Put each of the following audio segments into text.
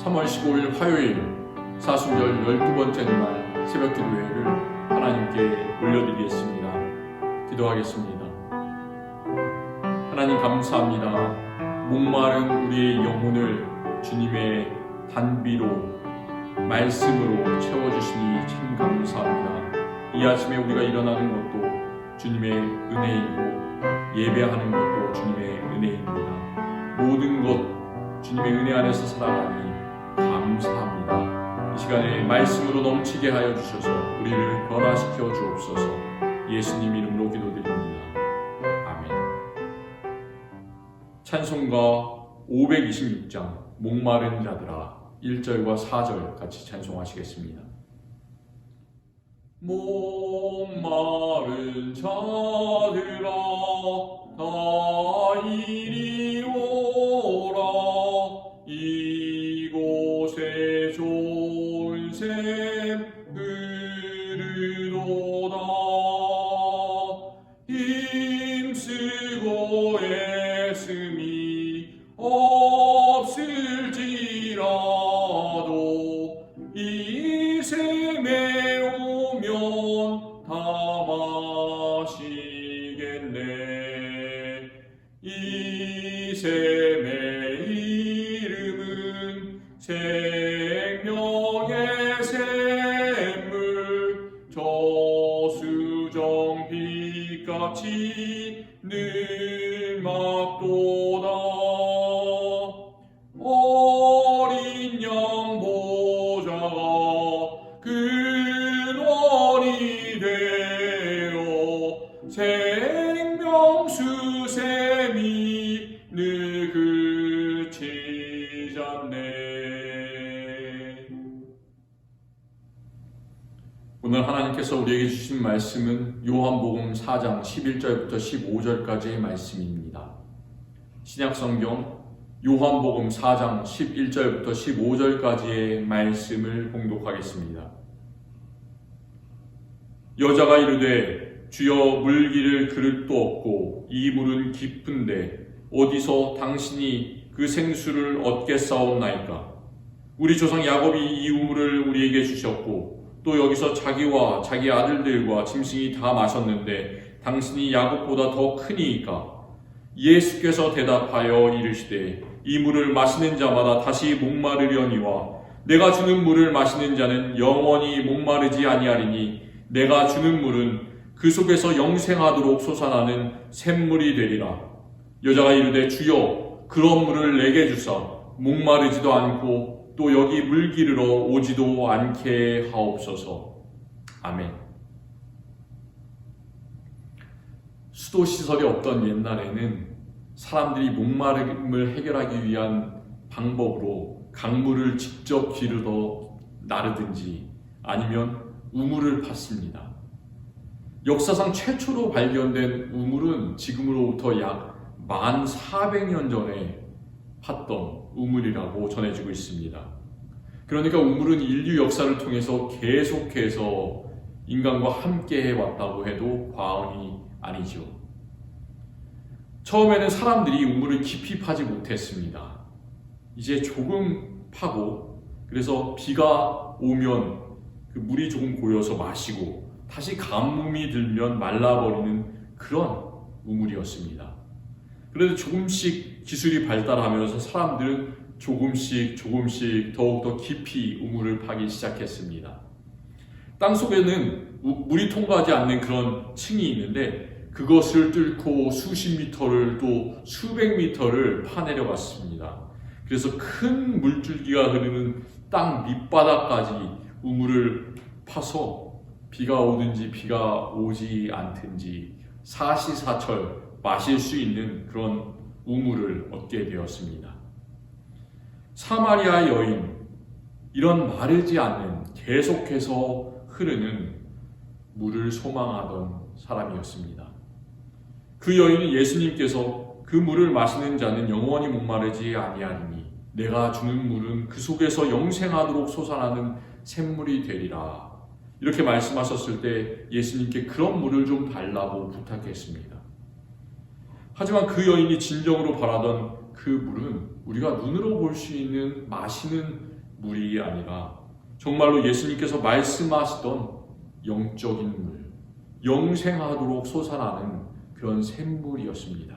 3월 15일 화요일 사순절 12번째 날 새벽 기도회를 하나님께 올려드리겠습니다. 기도하겠습니다. 하나님 감사합니다. 목마른 우리의 영혼을 주님의 단비로 말씀으로 채워주시니 참 감사합니다. 이 아침에 우리가 일어나는 것도 주님의 은혜이고 예배하는 것도 주님의 은혜입니다. 모든 것 주님의 은혜 안에서 살아가니 감사합니다. 이 시간에 말씀으로 넘치게 하여 주셔서 우리를 변화시켜 주옵소서. 예수님 이름으로 기도드립니다. 아멘. 찬송가 526장 목마른 자들아 1절과 4절 같이 찬송하시겠습니다. 목마른 자들아 다 이리 오라 이곳에 좋은 샘 흐르도다 힘쓰고 애씀이 없을지라도 이 샘에 오면 다 마시겠네. 이 샘의 이름은 생명의 샘물 저수정 빛같이 늘 막도다. 어린 양 보좌가 근원이 되어 생명수 샘이 늘 그치지 않네. 오늘 하나님께서 우리에게 주신 말씀은 요한복음 4장 11절부터 15절까지의 말씀입니다. 신약성경 요한복음 4장 11절부터 15절까지의 말씀을 봉독하겠습니다. 여자가 이르되 주여 물기를 그릇도 없고 이 물은 깊은데 어디서 당신이 그 생수를 얻겠사옵나이까? 우리 조상 야곱이 이 우물을 우리에게 주셨고 또 여기서 자기와 자기 아들들과 짐승이 다 마셨는데 당신이 야곱보다 더 크니이까? 예수께서 대답하여 이르시되 이 물을 마시는 자마다 다시 목마르려니와 내가 주는 물을 마시는 자는 영원히 목마르지 아니하리니 내가 주는 물은 그 속에서 영생하도록 솟아나는 샘물이 되리라. 여자가 이르되 주여 그런 물을 내게 주사 목마르지도 않고 또 여기 물 기르러 오지도 않게 하옵소서. 아멘. 수도시설이 없던 옛날에는 사람들이 목마름을 해결하기 위한 방법으로 강물을 직접 기르러 나르든지 아니면 우물을 팠습니다. 역사상 최초로 발견된 우물은 지금으로부터 약 1400년 전에 팠던 우물이라고 전해지고 있습니다. 그러니까 우물은 인류 역사를 통해서 계속해서 인간과 함께 해왔다고 해도 과언이 아니죠. 처음에는 사람들이 우물을 깊이 파지 못했습니다. 이제 조금 파고 그래서 비가 오면 그 물이 조금 고여서 마시고 다시 가뭄이 들면 말라버리는 그런 우물이었습니다. 그래도 조금씩 기술이 발달하면서 사람들은 조금씩 더욱더 깊이 우물을 파기 시작했습니다. 땅속에는 물이 통과하지 않는 그런 층이 있는데 그것을 뚫고 수십 미터를 또 수백 미터를 파내려갔습니다. 그래서 큰 물줄기가 흐르는 땅 밑바닥까지 우물을 파서 비가 오든지 비가 오지 않든지 사시사철 마실 수 있는 그런 우물을 얻게 되었습니다. 사마리아 여인, 이런 마르지 않는 계속해서 흐르는 물을 소망하던 사람이었습니다. 그 여인은 예수님께서 그 물을 마시는 자는 영원히 목마르지 아니하리니 내가 주는 물은 그 속에서 영생하도록 솟아나는 샘물이 되리라. 이렇게 말씀하셨을 때 예수님께 그런 물을 좀 달라고 부탁했습니다. 하지만 그 여인이 진정으로 바라던 그 물은 우리가 눈으로 볼 수 있는 마시는 물이 아니라 정말로 예수님께서 말씀하시던 영적인 물, 영생하도록 솟아나는 그런 샘물이었습니다.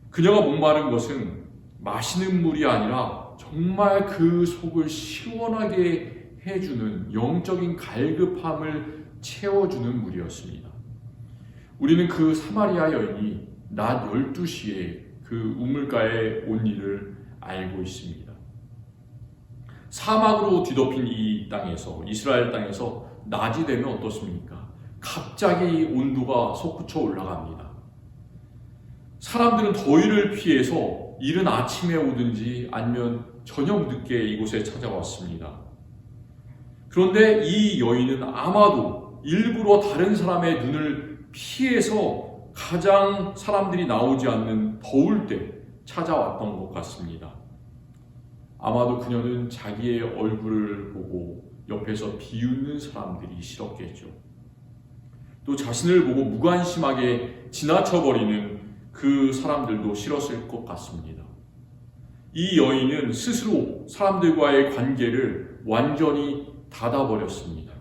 그녀가 목마른 것은 마시는 물이 아니라 정말 그 속을 시원하게 해주는 영적인 갈급함을 채워주는 물이었습니다. 우리는 그 사마리아 여인이 낮 12시에 그 우물가에 온 일을 알고 있습니다. 사막으로 뒤덮인 이 땅에서, 이스라엘 땅에서 낮이 되면 어떻습니까? 갑자기 온도가 솟구쳐 올라갑니다. 사람들은 더위를 피해서 이른 아침에 오든지 아니면 저녁 늦게 이곳에 찾아왔습니다. 그런데 이 여인은 아마도 일부러 다른 사람의 눈을 피해서 가장 사람들이 나오지 않는 더울 때 찾아왔던 것 같습니다. 아마도 그녀는 자기의 얼굴을 보고 옆에서 비웃는 사람들이 싫었겠죠. 또 자신을 보고 무관심하게 지나쳐버리는 그 사람들도 싫었을 것 같습니다. 이 여인은 스스로 사람들과의 관계를 완전히 닫아버렸습니다.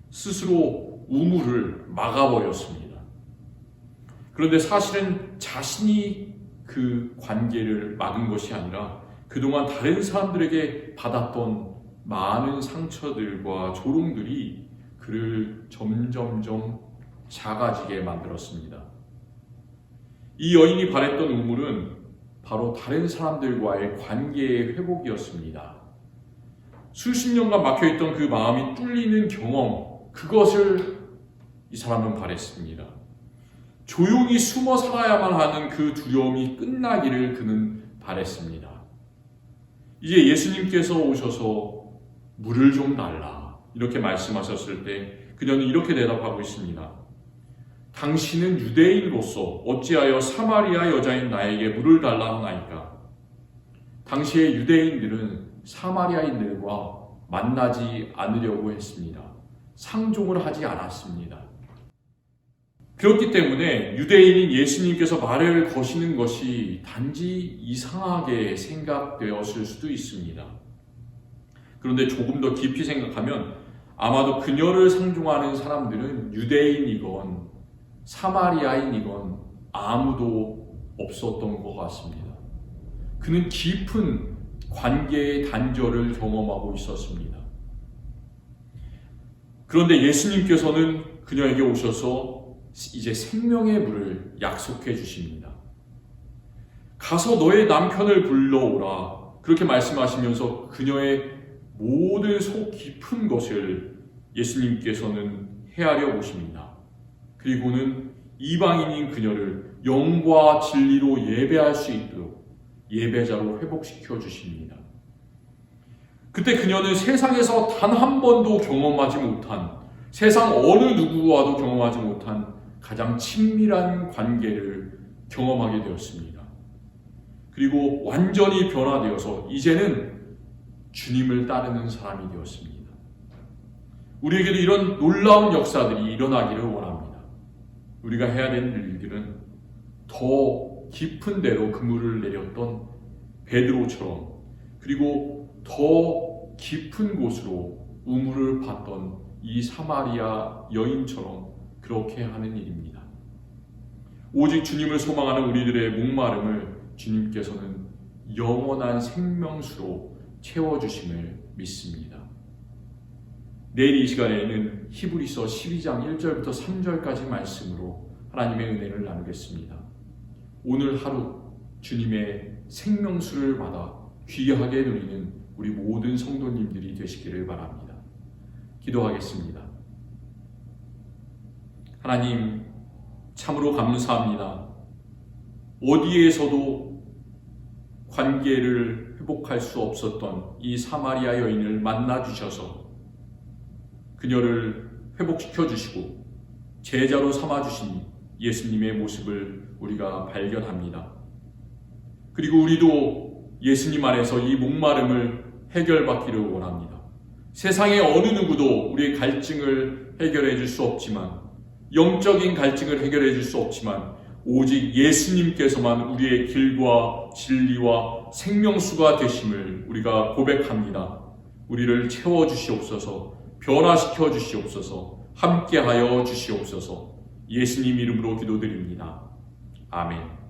스스로 우물을 막아버렸습니다. 그런데 사실은 자신이 그 관계를 막은 것이 아니라 그동안 다른 사람들에게 받았던 많은 상처들과 조롱들이 그를 점점점 작아지게 만들었습니다. 이 여인이 바랬던 우물은 바로 다른 사람들과의 관계의 회복이었습니다. 수십 년간 막혀있던 그 마음이 뚫리는 경험, 그것을 이 사람은 바랬습니다. 조용히 숨어 살아야만 하는 그 두려움이 끝나기를 그는 바랬습니다. 이제 예수님께서 오셔서 물을 좀 달라 이렇게 말씀하셨을 때 그녀는 이렇게 대답하고 있습니다. 당신은 유대인으로서 어찌하여 사마리아 여자인 나에게 물을 달라 하나이까? 당시의 유대인들은 사마리아인들과 만나지 않으려고 했습니다. 상종을 하지 않았습니다. 그렇기 때문에 유대인인 예수님께서 말을 거시는 것이 단지 이상하게 생각되었을 수도 있습니다. 그런데 조금 더 깊이 생각하면 아마도 그녀를 상종하는 사람들은 유대인이건 사마리아인이건 아무도 없었던 것 같습니다. 그는 깊은 관계의 단절을 경험하고 있었습니다. 그런데 예수님께서는 그녀에게 오셔서 이제 생명의 물을 약속해 주십니다. 가서 너의 남편을 불러오라. 그렇게 말씀하시면서 그녀의 모든 속 깊은 것을 예수님께서는 헤아려 보십니다. 그리고는 이방인인 그녀를 영과 진리로 예배할 수 있도록 예배자로 회복시켜 주십니다. 그때 그녀는 세상에서 단 한 번도 경험하지 못한, 세상 어느 누구와도 경험하지 못한 가장 친밀한 관계를 경험하게 되었습니다. 그리고 완전히 변화되어서 이제는 주님을 따르는 사람이 되었습니다. 우리에게도 이런 놀라운 역사들이 일어나기를 원합니다. 우리가 해야 되는 일들은 더 깊은 데로 그물을 내렸던 베드로처럼, 그리고 더 깊은 곳으로 우물을 받던 이 사마리아 여인처럼 그렇게 하는 일입니다. 오직 주님을 소망하는 우리들의 목마름을 주님께서는 영원한 생명수로 채워주심을 믿습니다. 내일 이 시간에는 히브리서 12장 1절부터 3절까지 말씀으로 하나님의 은혜를 나누겠습니다. 오늘 하루 주님의 생명수를 받아 귀하게 누리는 우리 모든 성도님들이 되시기를 바랍니다. 기도하겠습니다. 하나님, 참으로 감사합니다. 어디에서도 관계를 회복할 수 없었던 이 사마리아 여인을 만나주셔서 그녀를 회복시켜 주시고 제자로 삼아주신 예수님의 모습을 우리가 발견합니다. 그리고 우리도 예수님 안에서 이 목마름을 해결받기를 원합니다. 세상의 어느 누구도 우리의 갈증을 해결해 줄 수 없지만, 영적인 갈증을 해결해 줄 수 없지만 오직 예수님께서만 우리의 길과 진리와 생명수가 되심을 우리가 고백합니다. 우리를 채워주시옵소서, 변화시켜 주시옵소서, 함께하여 주시옵소서. 예수님 이름으로 기도드립니다. 아멘.